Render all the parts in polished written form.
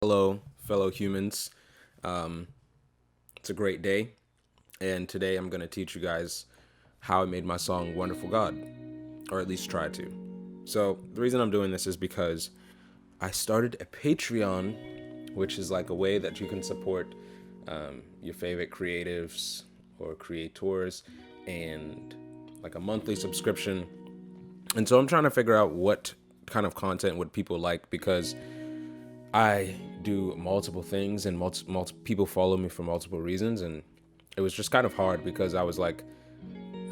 Hello, fellow humans. Um, it's a great day, and today I'm going to teach you guys how I made my song Wonderful God, or at least try to. So, the reason I'm doing this is because I started a Patreon, which is like a way that you can support your favorite creatives or creators and like a monthly subscription. And so I'm trying to figure out what kind of content would people like because I do multiple things and people follow me for multiple reasons. And it was just kind of hard because I was like,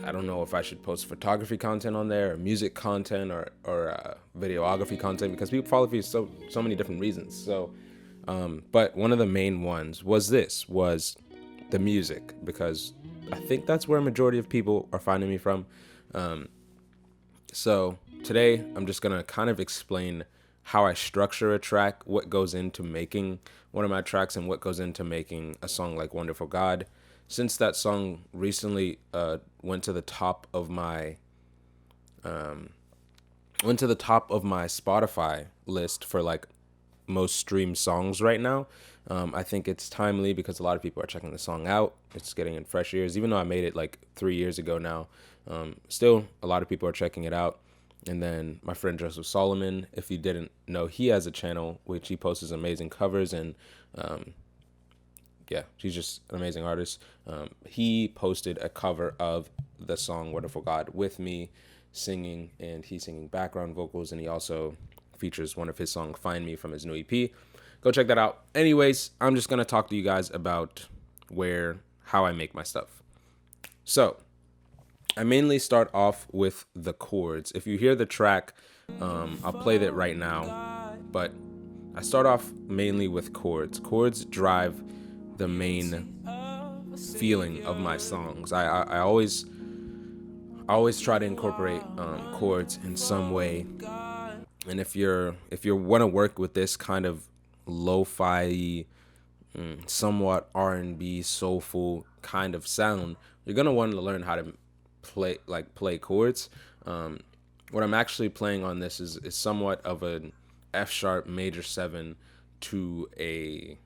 I don't know if I should post photography content on there or music content or videography content because people follow me so many different reasons. But one of the main ones was the music because I think that's where a majority of people are finding me from. So today I'm just gonna kind of explain how I structure a track, what goes into making one of my tracks, and what goes into making a song like Wonderful God. Since that song recently went to the top of my Spotify list for like most streamed songs right now. I think it's timely because a lot of people are checking the song out. It's getting in fresh ears, even though I made it like 3 years ago now. Still, a lot of people are checking it out. And then my friend Joseph Solomon, if you didn't know, he has a channel which he posts amazing covers and yeah, he's just an amazing artist. He posted a cover of the song Wonderful God with me singing, and he's singing background vocals, and he also features one of his songs, Find Me, from his new EP. Go check that out. Anyways, I'm just going to talk to you guys about how I make my stuff. So, I mainly start off with the chords. If you hear the track, I'll play that right now, but I start off mainly with chords. Chords drive the main feeling of my songs. I always try to incorporate chords in some way. And if you want to work with this kind of lo-fi, somewhat R&B, soulful kind of sound, you're gonna want to learn how to play chords. What I'm actually playing on this is somewhat of an F sharp major 7 to a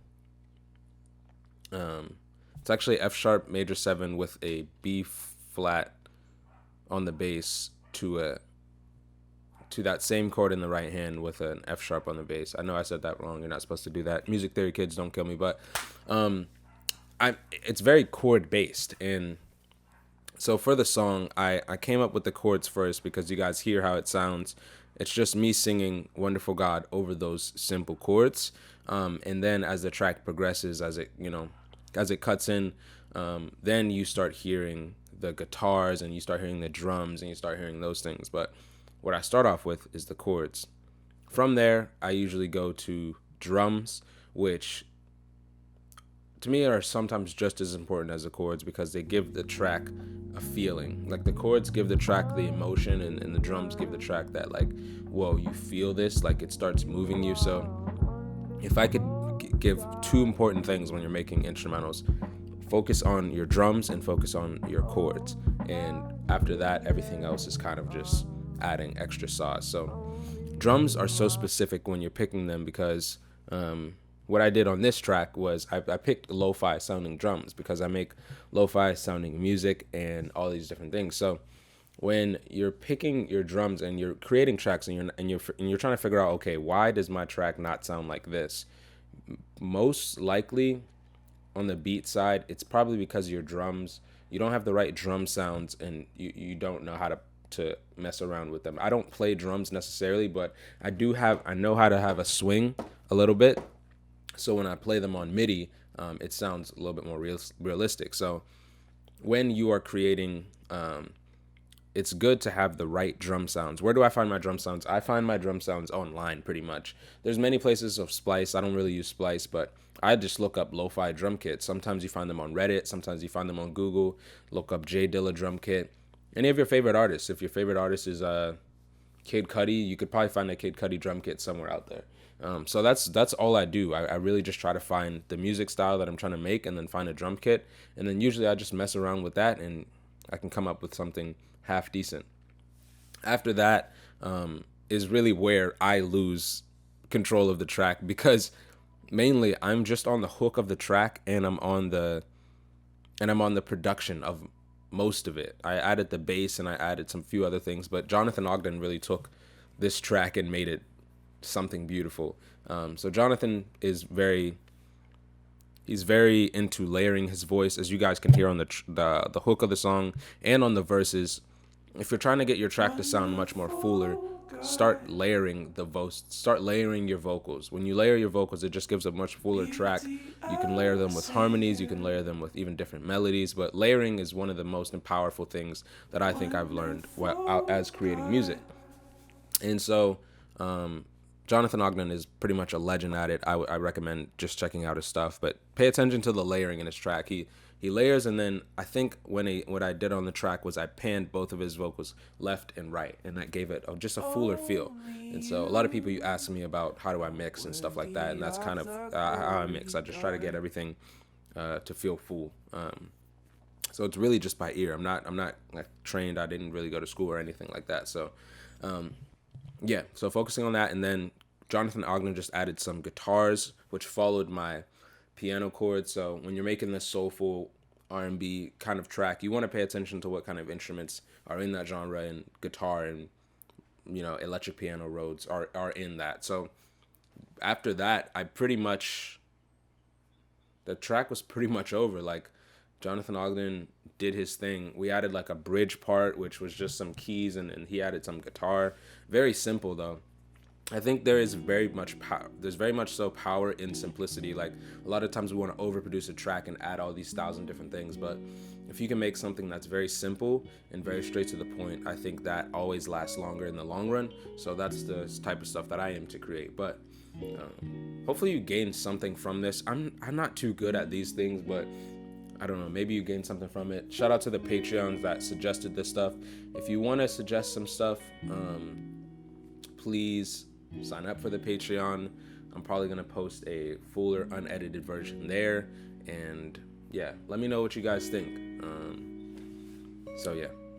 it's actually F sharp major 7 with a B flat on the bass to that same chord in the right hand with an F sharp on the bass. I know I said that wrong. You're not supposed to do that. Music theory kids, don't kill me. But it's very chord based. And so for the song, I came up with the chords first because you guys hear how it sounds. It's just me singing Wonderful God over those simple chords. And then as the track progresses, as it cuts in, then you start hearing the guitars and you start hearing the drums and you start hearing those things. But what I start off with is the chords. From there, I usually go to drums, which to me are sometimes just as important as the chords because they give the track a feeling. Like the chords give the track the emotion, and the drums give the track that, like, whoa, you feel this, like it starts moving you. So if I could give two important things when you're making instrumentals, focus on your drums and focus on your chords. And after that, everything else is kind of just adding extra sauce. So drums are so specific when you're picking them because what I did on this track was I picked lo-fi sounding drums because I make lo-fi sounding music and all these different things. So when you're picking your drums and you're creating tracks and you're trying to figure out, okay, why does my track not sound like this? Most likely on the beat side, it's probably because your drums, you don't have the right drum sounds and you don't know how to mess around with them. I don't play drums necessarily, but I know how to have a swing a little bit. So when I play them on MIDI, it sounds a little bit more realistic. So when you are creating, it's good to have the right drum sounds. Where do I find my drum sounds? I find my drum sounds online pretty much. There's many places of Splice. I don't really use Splice, but I just look up lo-fi drum kits. Sometimes you find them on Reddit. Sometimes you find them on Google. Look up J Dilla drum kit. Any of your favorite artists. If your favorite artist is Kid Cudi, you could probably find a Kid Cudi drum kit somewhere out there. So that's all I do. I really just try to find the music style that I'm trying to make and then find a drum kit. And then usually I just mess around with that and I can come up with something half decent. After that is really where I lose control of the track because mainly I'm just on the hook of the track, and I'm on the production of most of it. I added the bass and I added some few other things, but Jonathan Ogden really took this track and made it something beautiful. So Jonathan is he's very into layering his voice, as you guys can hear on the hook of the song and on the verses. If you're trying to get your track to sound much more fuller, start layering start layering your vocals. When you layer your vocals, it just gives a much fuller track. You can layer them with harmonies, you can layer them with even different melodies, but layering is one of the most powerful things that I think I've learned as creating music. And so Jonathan Ogden is pretty much a legend at it. I recommend just checking out his stuff, but pay attention to the layering in his track. He layers, and then I think what I did on the track was I panned both of his vocals left and right, and that gave it just a fuller feel. And so a lot of people, you ask me about how do I mix and stuff like that, and that's kind of how I mix. I just try to get everything to feel full. So it's really just by ear. I'm not like trained. I didn't really go to school or anything like that. So yeah, so focusing on that, and then Jonathan Ogden just added some guitars, which followed my piano chords. So when you're making this soulful R&B kind of track, you want to pay attention to what kind of instruments are in that genre, and guitar and electric piano Rhodes are in that. So after that, the track was pretty much over. Like, Jonathan Ogden did his thing. We added like a bridge part, which was just some keys, and he added some guitar. Very simple though. I think there is very much power. There's very much so power in simplicity. Like, a lot of times we want to overproduce a track and add all these 1,000 different things, but if you can make something that's very simple and very straight to the point, I think that always lasts longer in the long run. So that's the type of stuff that I aim to create. But hopefully you gain something from this. I'm not too good at these things, but I don't know, maybe you gain something from it. Shout out to the Patreons that suggested this stuff. If you want to suggest some stuff, please sign up for the Patreon. I'm probably going to post a fuller, unedited version there. And yeah, let me know what you guys think. So yeah.